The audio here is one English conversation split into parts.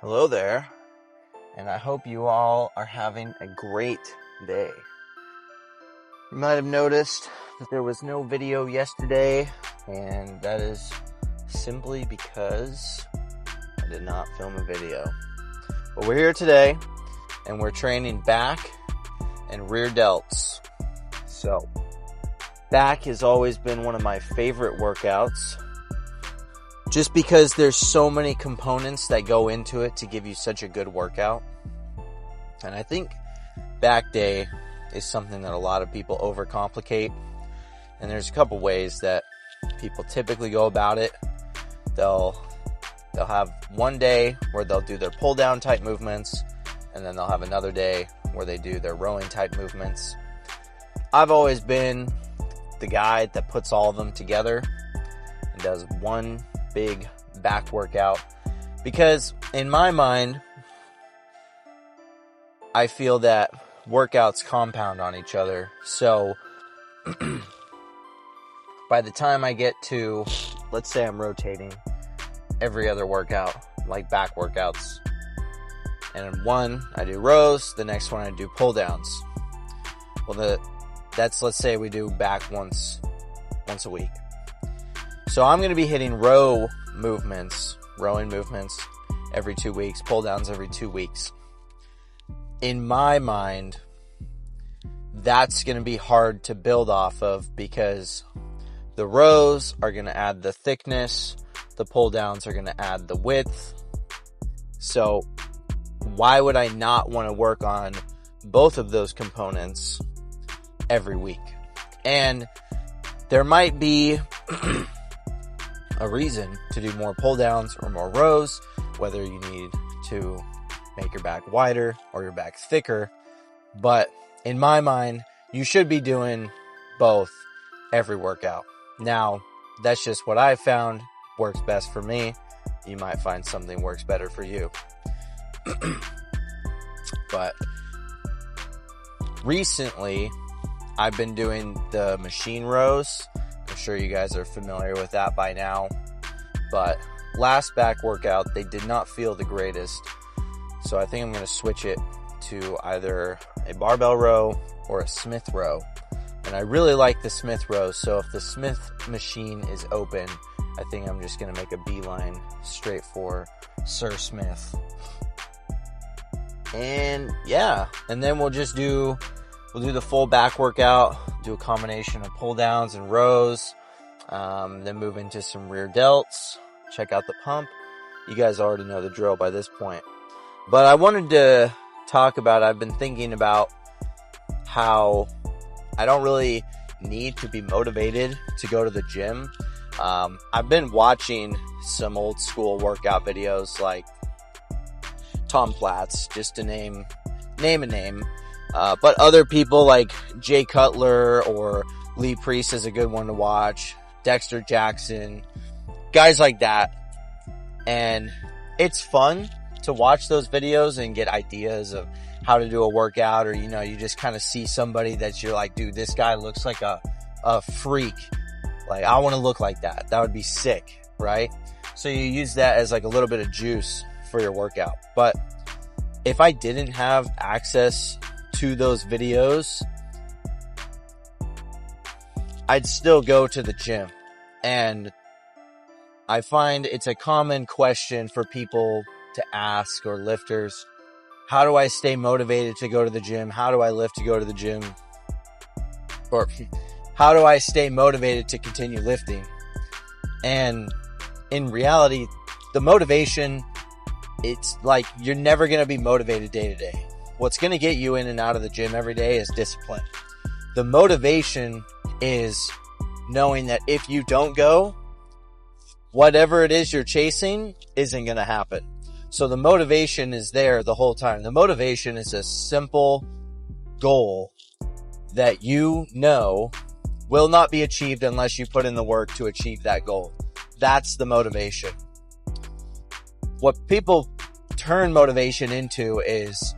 Hello there, and I hope you all are having a great day. You might have noticed that there was no video yesterday, and that is simply because I did not film a video. But we're here today, and we're training back and rear delts. So, back has always been one of my favorite workouts, just because there's so many components that go into it to give you such a good workout. And I think back day is something that a lot of people overcomplicate. And there's a couple ways that people typically go about it. They'll have one day where they'll do their pull down type movements, and then they'll have another day where they do their rowing type movements. I've always been the guy that puts all of them together and does one big back workout, because in my mind, I feel that workouts compound on each other. So by the time I get to, let's say I'm rotating every other workout, like back workouts, and in one I do rows, the next one I do pull downs. Well, let's say we do back once a week. So I'm going to be hitting rowing movements every 2 weeks, pull downs every 2 weeks. In my mind, that's going to be hard to build off of, because the rows are going to add the thickness, the pull downs are going to add the width. So why would I not want to work on both of those components every week? And there might be a reason to do more pull downs or more rows, whether you need to make your back wider or your back thicker. But in my mind, you should be doing both every workout. Now, that's just what I found works best for me. You might find something works better for you. But recently, I've been doing the machine rows. I'm sure you guys are familiar with that by now. But last back workout, they did not feel the greatest. So I think I'm going to switch it to either a barbell row or a Smith row. And I really like the Smith row. So if the Smith machine is open, I think I'm just going to make a beeline straight for Sir Smith. And yeah, and then we'll do the full back workout, do a combination of pull downs and rows, then move into some rear delts, check out the pump. You guys already know the drill by this point. But I wanted to talk about, I've been thinking about how I don't really need to be motivated to go to the gym. I've been watching some old school workout videos like Tom Platz, just to name a name. But other people like Jay Cutler or Lee Priest is a good one to watch. Dexter Jackson, guys like that. And it's fun to watch those videos and get ideas of how to do a workout, or, you just kind of see somebody that you're like, dude, this guy looks like a freak. Like, I want to look like that. That would be sick, right? So you use that as like a little bit of juice for your workout. But if I didn't have access to those videos, I'd still go to the gym. And I find it's a common question for people to ask, or lifters. How do I stay motivated to go to the gym? How do I lift to go to the gym? Or how do I stay motivated to continue lifting? And in reality, the motivation, it's like you're never going to be motivated day to day. What's going to get you in and out of the gym every day is discipline. The motivation is knowing that if you don't go, whatever it is you're chasing isn't going to happen. So the motivation is there the whole time. The motivation is a simple goal that you know will not be achieved unless you put in the work to achieve that goal. That's the motivation. What people turn motivation into is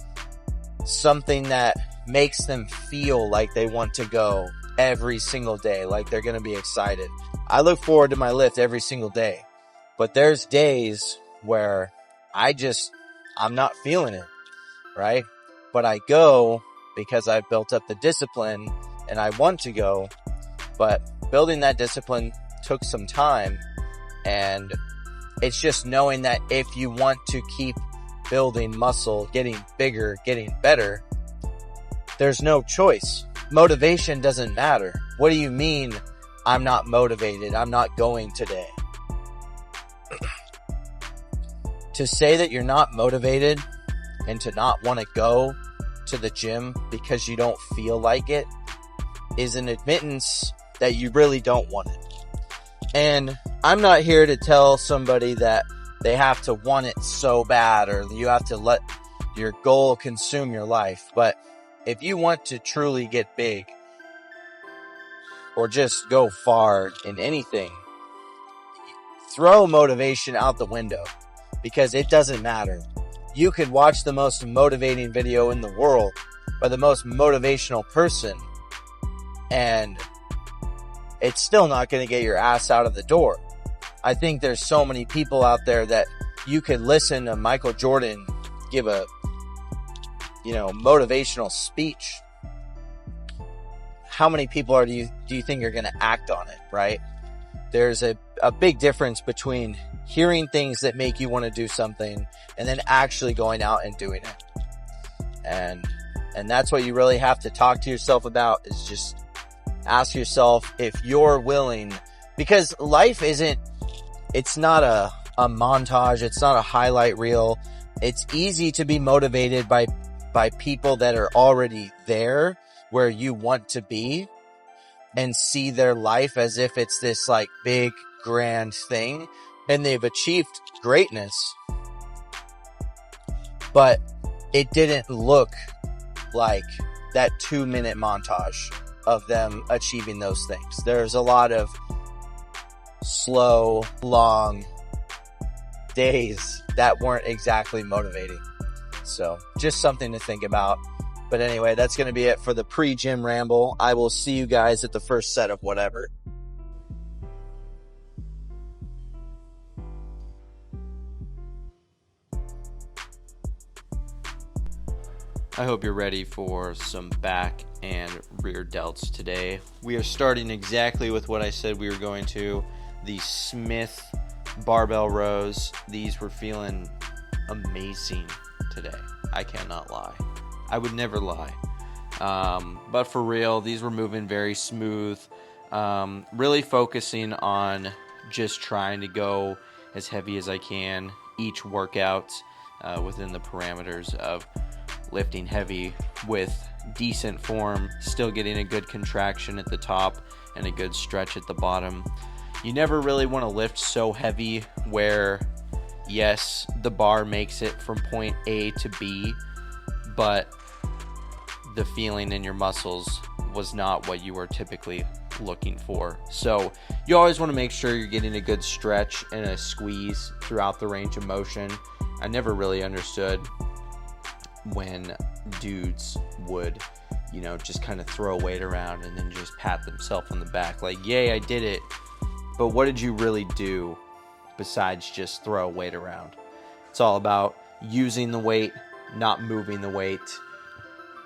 something that makes them feel like they want to go every single day, like they're going to be excited. I look forward to my lift every single day, but there's days where I just I'm not feeling it, right? But I go because I've built up the discipline and I want to go, but building that discipline took some time. And it's just knowing that if you want to keep building muscle, getting bigger, getting better, there's no choice. Motivation doesn't matter. What do you mean I'm not motivated? I'm not going today. To say that you're not motivated and to not want to go to the gym because you don't feel like it is an admittance that you really don't want it. And I'm not here to tell somebody that they have to want it so bad or you have to let your goal consume your life. But if you want to truly get big or just go far in anything, throw motivation out the window because it doesn't matter. You could watch the most motivating video in the world by the most motivational person and it's still not going to get your ass out of the door. I think there's so many people out there that you could listen to Michael Jordan give a, motivational speech. How many people do you think are going to act on it, right? There's a big difference between hearing things that make you want to do something and then actually going out and doing it. And that's what you really have to talk to yourself about is just ask yourself if you're willing, because life it's not a montage. It's not a highlight reel. It's easy to be motivated by people that are already there where you want to be and see their life as if it's this like big grand thing and they've achieved greatness, but it didn't look like that 2-minute montage of them achieving those things. There's a lot of slow, long days that weren't exactly motivating. So just something to think about. But anyway, that's going to be it for the pre-gym ramble. I will see you guys at the first set of whatever. I hope you're ready for some back and rear delts today. We are starting exactly with what I said we were going to. The Smith barbell rows. These were feeling amazing today. I cannot lie. I would never lie. But for real, these were moving very smooth. Really focusing on just trying to go as heavy as I can each workout within the parameters of lifting heavy with decent form, still getting a good contraction at the top and a good stretch at the bottom. You never really want to lift so heavy where, yes, the bar makes it from point A to B, but the feeling in your muscles was not what you were typically looking for. So you always want to make sure you're getting a good stretch and a squeeze throughout the range of motion. I never really understood when dudes would, just kind of throw weight around and then just pat themselves on the back. Like, yay, I did it. But what did you really do besides just throw weight around? It's all about using the weight, not moving the weight.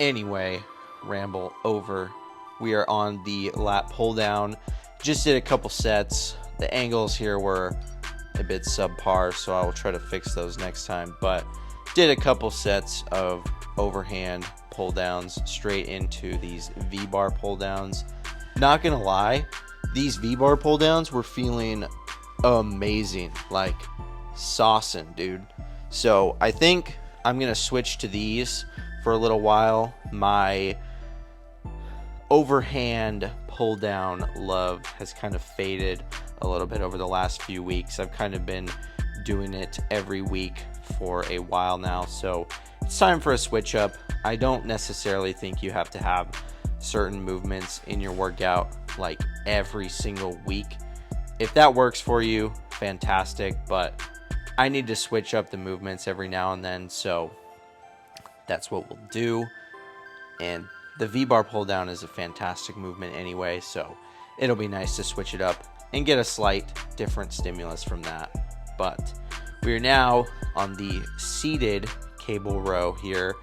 Anyway, ramble over. We are on the lat pull down. Just did a couple sets. The angles here were a bit subpar, so I will try to fix those next time. But did a couple sets of overhand pull downs straight into these V-bar pull downs. Not gonna lie, these V-bar pull downs were feeling amazing, like saucing, dude. So I think I'm gonna switch to these for a little while. My overhand pull down love has kind of faded a little bit over the last few weeks. I've kind of been doing it every week for a while now, so it's time for a switch up. I don't necessarily think you have to have certain movements in your workout like every single week. If that works for you, fantastic, but I need to switch up the movements every now and then, so that's what we'll do. And the V-bar pull down is a fantastic movement anyway, so it'll be nice to switch it up and get a slight different stimulus from that. But we are now on the seated cable row here.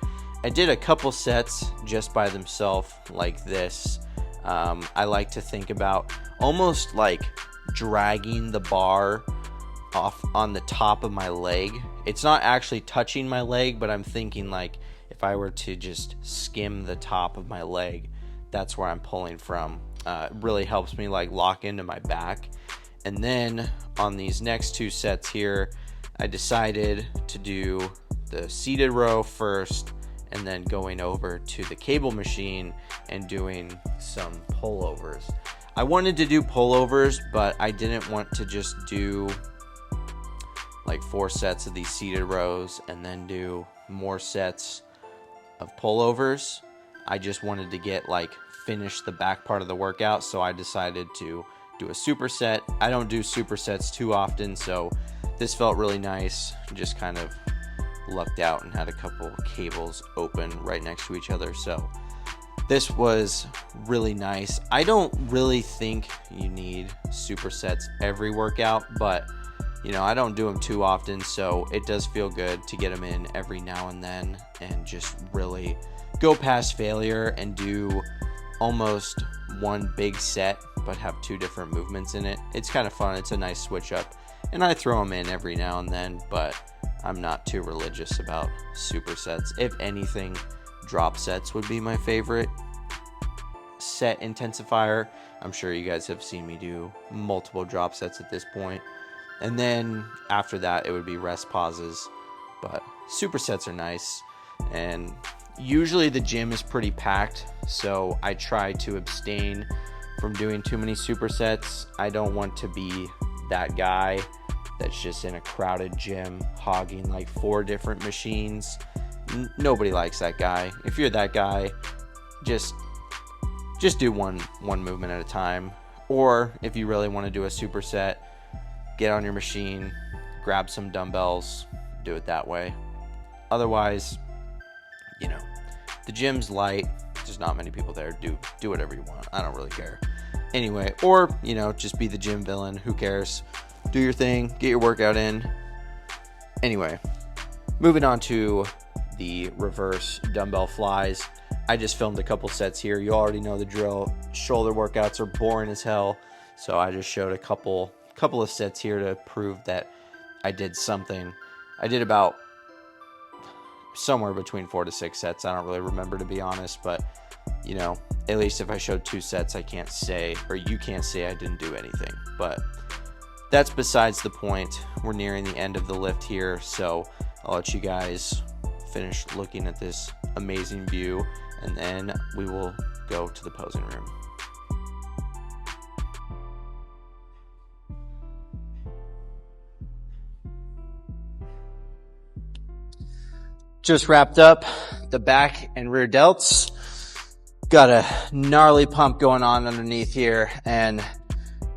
I did a couple sets just by themselves like this. I like to think about almost like dragging the bar off on the top of my leg. It's not actually touching my leg, but I'm thinking like if I were to just skim the top of my leg, that's where I'm pulling from. It really helps me like lock into my back. And then on these next two sets here, I decided to do the seated row first, and then going over to the cable machine and doing some pullovers. I wanted to do pullovers, but I didn't want to just do like 4 sets of these seated rows and then do more sets of pullovers. I just wanted to get like finish the back part of the workout, so I decided to do a superset. I don't do supersets too often, so this felt really nice. Just kind of lucked out and had a couple cables open right next to each other, so this was really nice. I don't really think you need supersets every workout, but you know, I don't do them too often, so it does feel good to get them in every now and then and just really go past failure and do almost one big set but have 2 different movements in it. It's kind of fun. It's a nice switch up, and I throw them in every now and then, but I'm not too religious about supersets. If anything, drop sets would be my favorite set intensifier. I'm sure you guys have seen me do multiple drop sets at this point. And then after that, it would be rest pauses. But supersets are nice. And usually the gym is pretty packed, so I try to abstain from doing too many supersets. I don't want to be that guy that's just in a crowded gym hogging like 4 different machines. Nobody likes that guy. If you're that guy, just do one movement at a time. Or if you really want to do a superset, get on your machine, grab some dumbbells, do it that way. Otherwise, you know, the gym's light, there's not many people there. Do whatever you want. I don't really care. Anyway, or, you know, just be the gym villain. Who cares? Do your thing, get your workout in. Anyway, moving on to the reverse dumbbell flies. I just filmed a couple sets here. You already know the drill. Shoulder workouts are boring as hell, so I just showed a couple of sets here to prove that I did something. I did about somewhere between 4 to 6 sets. I don't really remember, to be honest, but you know, at least if I showed 2 sets, I can't say, or you can't say I didn't do anything. But that's besides the point. We're nearing the end of the lift here, so I'll let you guys finish looking at this amazing view, and then we will go to the posing room. Just wrapped up the back and rear delts. Got a gnarly pump going on underneath here, and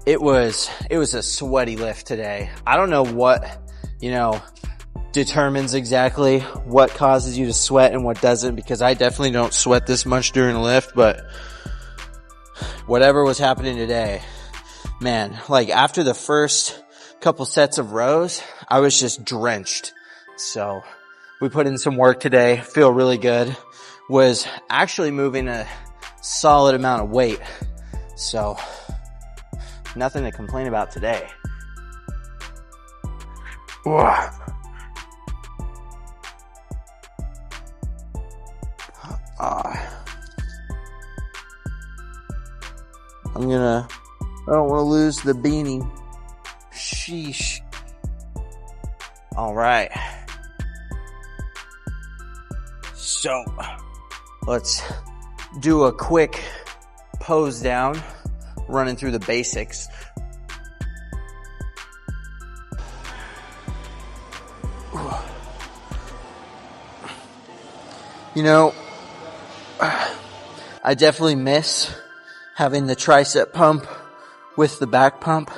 it was a sweaty lift today. I don't know what, you know, determines exactly what causes you to sweat and what doesn't, because I definitely don't sweat this much during a lift, but whatever was happening today, man, like after the first couple sets of rows, I was just drenched. So we put in some work today, feel really good. Was actually moving a solid amount of weight, so nothing to complain about today. I don't want to lose the beanie. Sheesh. All right. So let's do a quick pose down, running through the basics. You know, I definitely miss having the tricep pump with the back pump,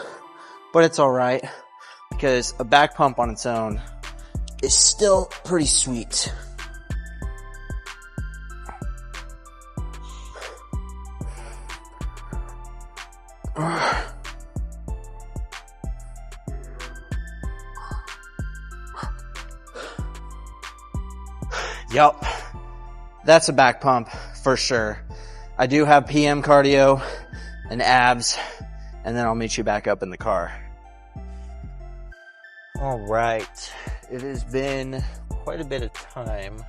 but it's all right because a back pump on its own is still pretty sweet. Yup. That's a back pump for sure. I do have PM cardio and abs, and then I'll meet you back up in the car. All right. It has been quite a bit of time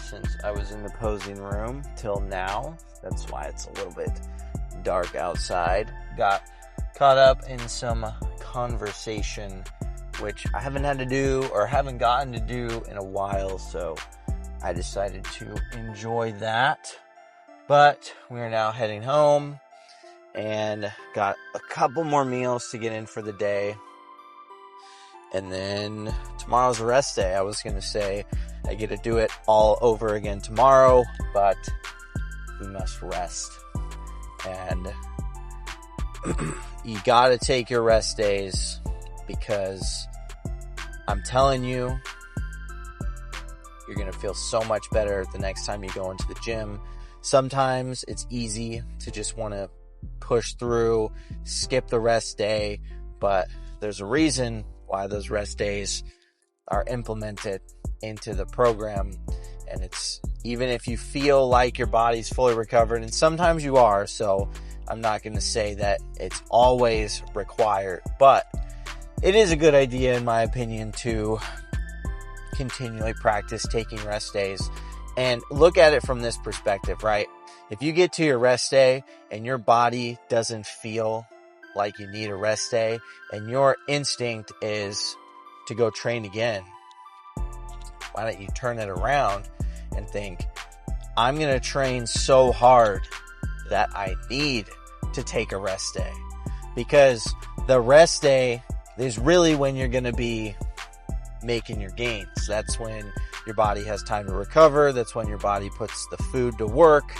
since I was in the posing room till now. That's why it's a little bit dark outside. Got caught up in some conversation, which I haven't had to do or haven't gotten to do in a while, so I decided to enjoy that. But we are now heading home and got a couple more meals to get in for the day. And then tomorrow's a rest day. I was going to say I get to do it all over again tomorrow, but we must rest. And you got to take your rest days, because I'm telling you, you're going to feel so much better the next time you go into the gym. Sometimes it's easy to just want to push through, skip the rest day, but there's a reason why those rest days are implemented into the program. And it's, even if you feel like your body's fully recovered, and sometimes you are, so I'm not going to say that it's always required, but it is a good idea, in my opinion, to continually practice taking rest days. And look at it from this perspective, right? If you get to your rest day and your body doesn't feel like you need a rest day, and your instinct is to go train again, why don't you turn it around and think, I'm going to train so hard that I need to take a rest day? Because the rest day is really when you're going to be making your gains. That's when your body has time to recover. That's when your body puts the food to work,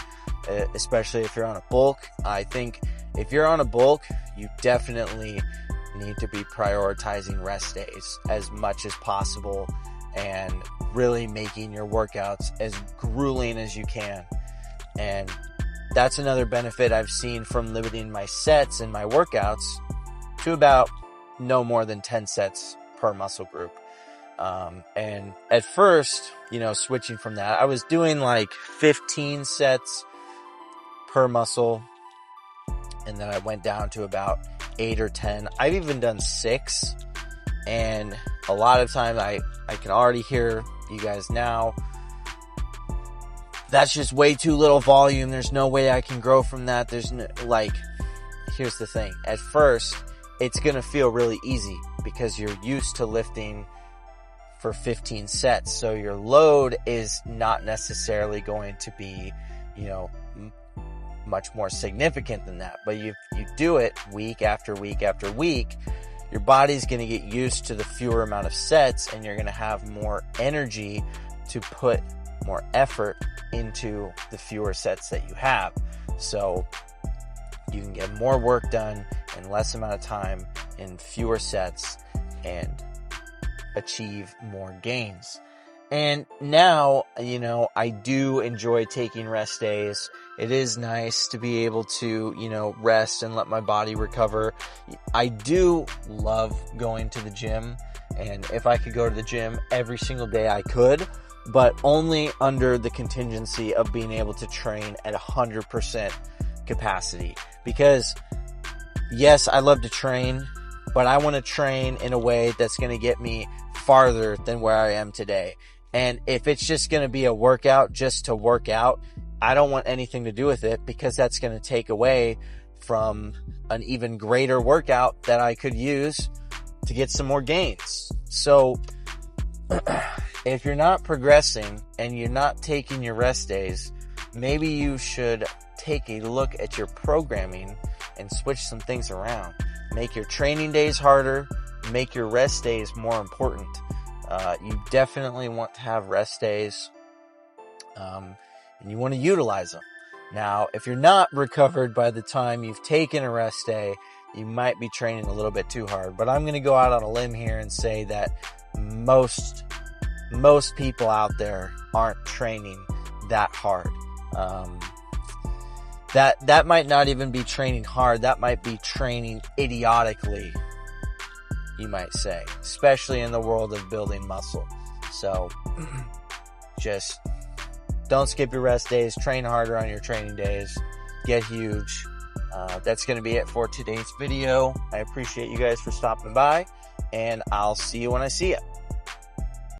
especially if you're on a bulk. I think if you're on a bulk, you definitely need to be prioritizing rest days as much as possible and really making your workouts as grueling as you can. And that's another benefit I've seen from limiting my sets and my workouts to about no more than 10 sets per muscle group. And at first, switching from that, I was doing like 15 sets per muscle. And then I went down to about 8 or 10. I've even done 6. And a lot of times I can already hear you guys now, that's just way too little volume. There's no way I can grow from that. Here's the thing. At first, it's going to feel really easy because you're used to lifting for 15 sets. So your load is not necessarily going to be, much more significant than that. But you do it week after week after week, your body's going to get used to the fewer amount of sets, and you're going to have more energy to put more effort into the fewer sets that you have. So you can get more work done in less amount of time in fewer sets and achieve more gains. And now, I do enjoy taking rest days. It is nice to be able to, rest and let my body recover. I do love going to the gym. And if I could go to the gym every single day, I could, but only under the contingency of being able to train at 100% capacity. Because yes, I love to train, but I want to train in a way that's going to get me farther than where I am today. And if it's just going to be a workout just to work out, I don't want anything to do with it, because that's going to take away from an even greater workout that I could use to get some more gains. So if you're not progressing and you're not taking your rest days, maybe you should take a look at your programming and switch some things around. Make your training days harder, make your rest days more important. You definitely want to have rest days, and you want to utilize them. Now, if you're not recovered by the time you've taken a rest day, you might be training a little bit too hard. But I'm going to go out on a limb here and say that most people out there aren't training that hard. That might not even be training hard. That might be training idiotically, you might say, especially in the world of building muscle. So Just don't skip your rest days. Train harder on your training days. Get huge. That's going to be it for today's video. I appreciate you guys for stopping by, and I'll see you when I see you.